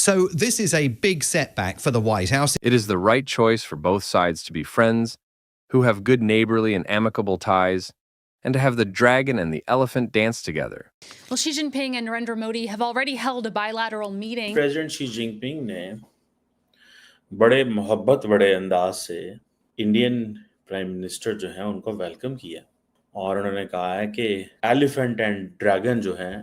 So this is a big setback for the White House. It is the right choice for both sides to be friends, who have good neighborly and amicable ties, and to have the dragon and the elephant dance together. Well, Xi Jinping and Narendra Modi have already held a bilateral meeting. President Xi Jinping ने बड़े मोहब्बत बड़े अंदाज से Indian prime minister जो हैं उनको welcome किया और उन्होंने कहा है कि एलिफेंट एंड ड्रैगन जो हैं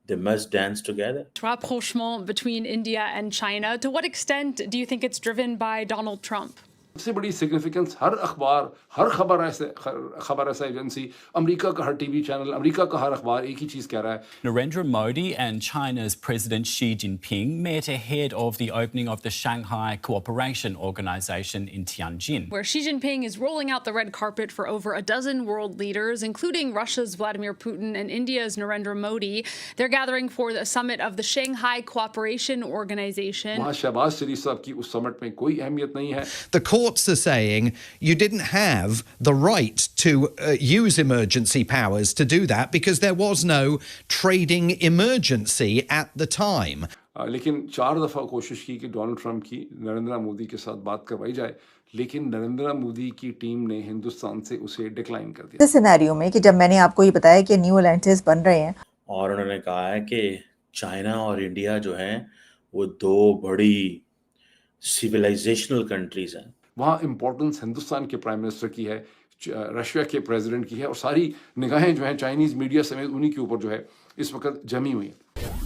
they must dance together. Rapprochement between India and China. To what extent do you think it's driven by Donald Trump? सबसे बड़ी सिग्निफिकेंस हर अखबार, हर खबर ऐसा एजेंसी, अमेरिका का हर टीवी चैनल, अमेरिका का हर अखबार एक ही चीज कह रहा है. Narendra Modi and China's President Xi Jinping met ahead of the opening of the Shanghai Cooperation Organization in Tianjin, where Xi Jinping is rolling out the red carpet for over a dozen world leaders, including Russia's Vladimir Putin and India's Narendra Modi. They're gathering for the summit of the Shanghai Cooperation Organization. वहाँ शहबाज शरीफ साहब की उस summit में कोई अहमियत नहीं है. The courts are saying you didn't have the right to use emergency powers to do that because there was no trading emergency at the time. लेकिन 4 दफा कोशिश की कि डोनाल्ड ट्रंप की नरेंद्र मोदी के साथ बात करवाई जाए, लेकिन नरेंद्र मोदी की टीम ने हिंदुस्तान से उसे डिक्लाइन कर दिया. इस सिनेरियो में कि जब मैंने आपको ये बताया कि न्यू अलायंसेस बन रहे हैं और उन्होंने कहा है कि चाइना और इंडिया जो हैं वो दो बड़ी सिविलाइजेशनल कंट्रीज हैं. वहाँ इम्पोर्टेंस हिंदुस्तान के प्राइम मिनिस्टर की है, रशिया के प्रेसिडेंट की है, और सारी निगाहें जो हैं चाइनीज मीडिया समेत उन्हीं के ऊपर जो है इस वक्त जमी हुई है.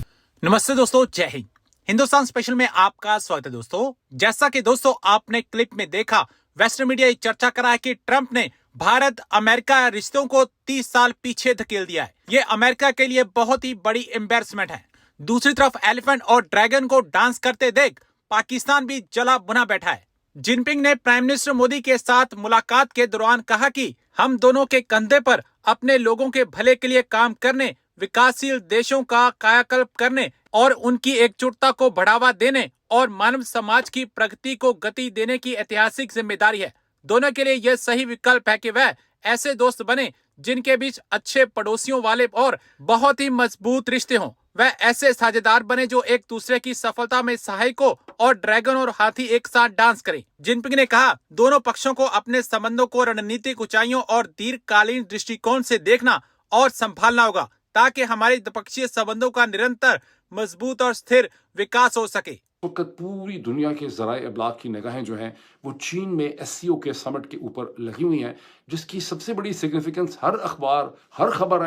नमस्ते दोस्तों, जय हिंद. हिंदुस्तान स्पेशल में आपका स्वागत है दोस्तों. जैसा कि दोस्तों आपने क्लिप में देखा, वेस्टर्न मीडिया ये चर्चा करा है कि ट्रंप ने भारत अमेरिका रिश्तों को 30 साल पीछे धकेल दिया है. ये अमेरिका के लिए बहुत ही बड़ी एम्बैरसमेंट है. दूसरी तरफ एलिफेंट और ड्रैगन को डांस करते देख पाकिस्तान भी जला भुना बैठा है. जिनपिंग ने प्राइम मिनिस्टर मोदी के साथ मुलाकात के दौरान कहा कि हम दोनों के कंधे पर अपने लोगों के भले के लिए काम करने, विकासशील देशों का कायाकल्प करने और उनकी एकजुटता को बढ़ावा देने और मानव समाज की प्रगति को गति देने की ऐतिहासिक जिम्मेदारी है. दोनों के लिए यह सही विकल्प है कि वह ऐसे दोस्त बने जिनके बीच अच्छे पड़ोसियों वाले और बहुत ही मजबूत रिश्ते हों. वह ऐसे साझेदार बने जो एक दूसरे की सफलता में सहायक हो और ड्रैगन और हाथी एक साथ डांस करें. जिनपिंग ने कहा, दोनों पक्षों को अपने संबंधों को रणनीतिक ऊंचाइयों और दीर्घकालीन दृष्टिकोण से देखना और संभालना होगा ताकि हमारे द्विपक्षीय संबंधों का निरंतर मजबूत और स्थिर विकास हो सके. वक्त पूरी दुनिया के ज़राए इब्लाग की निगाहें जो हैं वो चीन में एससीओ के समिट के ऊपर लगी हुई हैं, जिसकी सबसे बड़ी सिग्निफिकेंस हर अखबार, हर खबर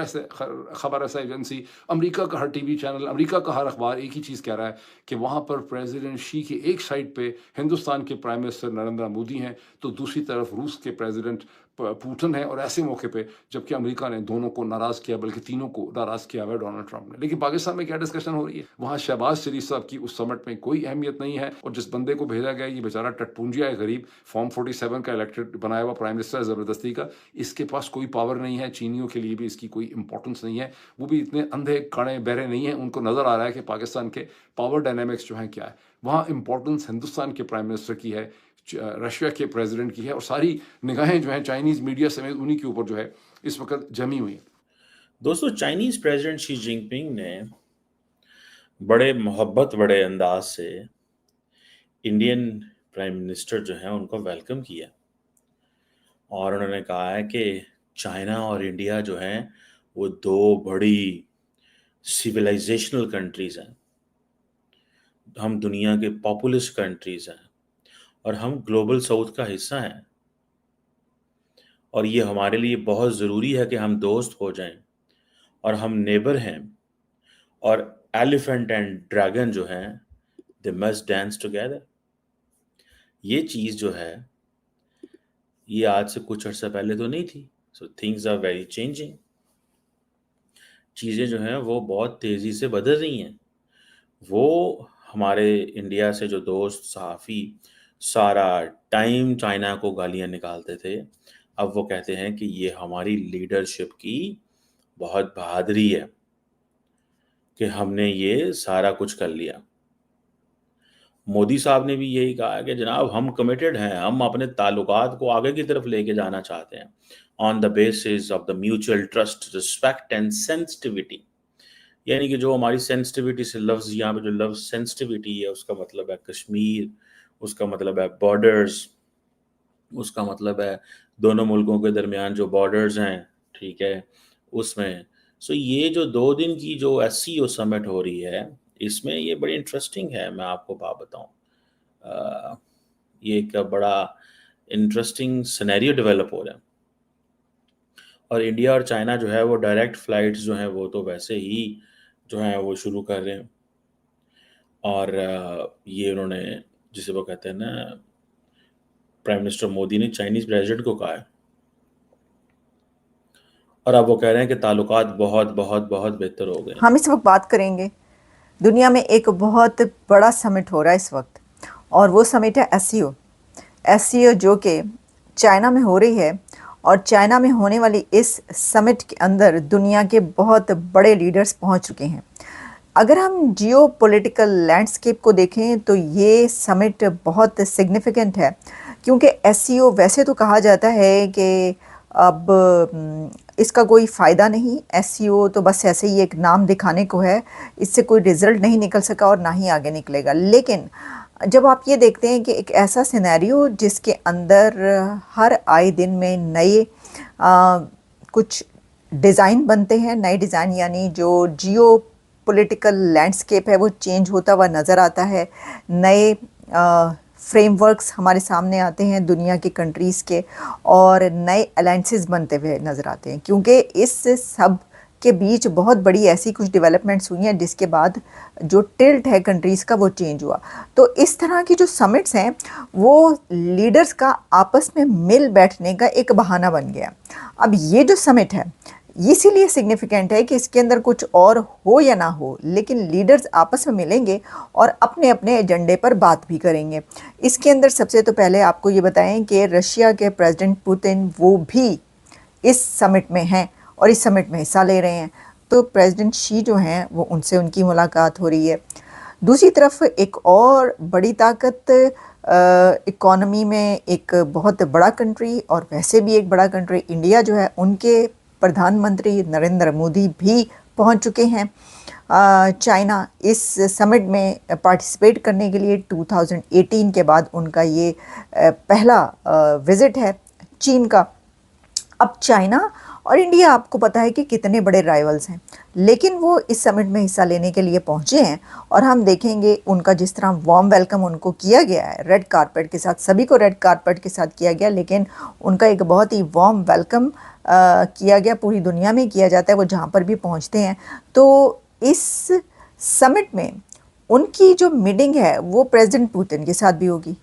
ऐसा एजेंसी, अमेरिका का हर टीवी चैनल, अमेरिका का हर अखबार एक ही चीज़ कह रहा है कि वहाँ पर प्रेसिडेंट शी के एक साइड पे हिंदुस्तान के प्राइम मिनिस्टर नरेंद्र मोदी हैं, तो दूसरी तरफ रूस के प्रेसिडेंट पुतिन है. और ऐसे मौके पे जबकि अमेरिका ने दोनों को नाराज किया, बल्कि तीनों को नाराज किया हुआ है डोनाल्ड ट्रंप ने. लेकिन पाकिस्तान में क्या डिस्कशन हो रही है? वहाँ शहबाज शरीफ साहब की उस समिट में कोई अहमियत नहीं है, और जिस बंदे को भेजा गया ये बेचारा टटपुंजिया है, गरीब, फॉर्म 47 का इलेक्टेड बनाया हुआ प्राइम मिनिस्टर जबरदस्ती का, इसके पास कोई पावर नहीं है. चीनियों के लिए भी इसकी कोई इंपॉर्टेंस नहीं है. वो भी इतने अंधे काणे बहरे नहीं है, उनको नजर आ रहा है कि पाकिस्तान के पावर डायनेमिक्स जो है क्या है. वहाँ इंपॉर्टेंस हिंदुस्तान के प्राइम मिनिस्टर की है, रशिया के प्रेसिडेंट की है, और सारी निगाहें जो हैं चाइनीज मीडिया समेत उन्हीं के ऊपर जो है इस वक्त जमी हुई है. दोस्तों, चाइनीज प्रेसिडेंट शी जिनपिंग ने बड़े मोहब्बत बड़े अंदाज से इंडियन प्राइम मिनिस्टर जो हैं उनको वेलकम किया और उन्होंने कहा है कि चाइना और इंडिया जो हैं वो दो बड़ी सिविलाइजेशनल कंट्रीज हैं. हम दुनिया के पॉपुलस कंट्रीज हैं और हम ग्लोबल साउथ का हिस्सा हैं, और ये हमारे लिए बहुत ज़रूरी है कि हम दोस्त हो जाएं, और हम नेबर हैं, और एलिफेंट एंड ड्रैगन जो हैं दे मस्ट डांस टुगेदर. ये चीज़ जो है ये आज से कुछ अर्सा पहले तो नहीं थी. So things are very changing. चीज़ें जो हैं वो बहुत तेज़ी से बदल रही हैं. वो हमारे इंडिया से जो दोस्त सहाफ़ी सारा टाइम चाइना को गालियां निकालते थे, अब वो कहते हैं कि ये हमारी लीडरशिप की बहुत बहादुरी है कि हमने ये सारा कुछ कर लिया. मोदी साहब ने भी यही कहा है कि जनाब हम कमिटेड हैं, हम अपने ताल्लुकात को आगे की तरफ लेके जाना चाहते हैं on the basis of the mutual trust, respect and sensitivity. यानी कि जो हमारी सेंसिटिविटी से लफ्ज़ यहाँ पे जो लफ्ज़ सेंसिटिविटी है उसका मतलब है कश्मीर, उसका मतलब है बॉर्डर्स, उसका मतलब है दोनों मुल्कों के दरमियान जो बॉर्डर्स हैं, ठीक है, उसमें। सो ये जो 2 दिन की जो एससीओ समिट हो रही है, इसमें ये बड़ी इंटरेस्टिंग है, मैं आपको बात बताऊँ। ये एक बड़ा इंटरेस्टिंग सिनेरियो डेवलप हो रहा है। और इंडिया और चाइना जो है वो डायरेक्ट फ्लाइट्स जो हैं वो तो वैसे ही जो हैं वो शुरू कर रहे हैं। और ये उन्होंने जिसे वो कहते हैं ना, प्राइम मिनिस्टर मोदी ने चाइनीज़ प्रेसिडेंट को कहा है। और अब वो कह रहे हैं कि ताल्लुकात बहुत बहुत बहुत बेहतर हो गए हैं। हम इस वक्त बात करेंगे, दुनिया में एक बहुत बड़ा समिट हो रहा है इस वक्त, और वो समिट है एससीओ जो कि चाइना में हो रही है। और चाइना में होने वाली इस समिट के अंदर दुनिया के बहुत बड़े लीडर्स पहुंच चुके हैं। अगर हम जियो पॉलिटिकल लैंडस्केप को देखें तो ये समिट बहुत सिग्निफिकेंट है, क्योंकि एससीओ वैसे तो कहा जाता है कि अब इसका कोई फ़ायदा नहीं, एससीओ तो बस ऐसे ही एक नाम दिखाने को है, इससे कोई रिज़ल्ट नहीं निकल सका और ना ही आगे निकलेगा। लेकिन जब आप ये देखते हैं कि एक ऐसा सिनेरियो जिसके अंदर हर आए दिन में नए कुछ डिज़ाइन बनते हैं, नए डिज़ाइन यानी जो जियो पॉलिटिकल लैंडस्केप है वो चेंज होता हुआ नज़र आता है, नए फ्रेमवर्क्स हमारे सामने आते हैं दुनिया की कंट्रीज़ के, और नए अलायंसेस बनते हुए नज़र आते हैं, क्योंकि इस सब के बीच बहुत बड़ी ऐसी कुछ डेवलपमेंट्स हुई हैं जिसके बाद जो टिल्ट है कंट्रीज़ का वो चेंज हुआ। तो इस तरह की जो समिट्स हैं वो लीडर्स का आपस में मिल बैठने का एक बहाना बन गया। अब ये जो समिट है इसीलिए सिग्निफिकेंट है कि इसके अंदर कुछ और हो या ना हो, लेकिन लीडर्स आपस में मिलेंगे और अपने अपने एजेंडे पर बात भी करेंगे। इसके अंदर सबसे तो पहले आपको ये बताएं कि रशिया के प्रेसिडेंट पुतिन वो भी इस समिट में हैं और इस समिट में हिस्सा ले रहे हैं। तो प्रेसिडेंट शी जो हैं वो उनसे उनकी मुलाकात हो रही है। दूसरी तरफ एक और बड़ी ताकत इकॉनमी में एक बहुत बड़ा कंट्री और वैसे भी एक बड़ा कंट्री इंडिया जो है, उनके प्रधानमंत्री नरेंद्र मोदी भी पहुंच चुके हैं चाइना इस समिट में पार्टिसिपेट करने के लिए। 2018 के बाद उनका ये पहला विज़िट है चीन का। अब चाइना और इंडिया आपको पता है कि कितने बड़े राइवल्स हैं, लेकिन वो इस समिट में हिस्सा लेने के लिए पहुंचे हैं और हम देखेंगे उनका जिस तरह वार्म वेलकम उनको किया गया है रेड कारपेट के साथ, सभी को रेड कारपेट के साथ किया गया, लेकिन उनका एक बहुत ही वार्म वेलकम किया गया, पूरी दुनिया में किया जाता है वो जहाँ पर भी पहुँचते हैं। तो इस समिट में उनकी जो मीटिंग है वो प्रेसिडेंट पुतिन के साथ भी होगी।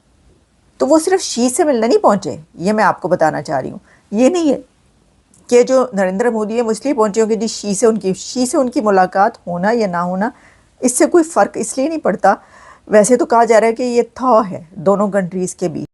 तो वो सिर्फ शी से मिलने नहीं पहुँचे, ये मैं आपको बताना चाह रही हूँ। ये नहीं है कि जो नरेंद्र मोदी है वो इसलिए पहुंचे होंगे जी शी से उनकी मुलाकात होना या ना होना इससे कोई फ़र्क इसलिए नहीं पड़ता। वैसे तो कहा जा रहा है कि ये थॉ है दोनों कंट्रीज़ के बीच।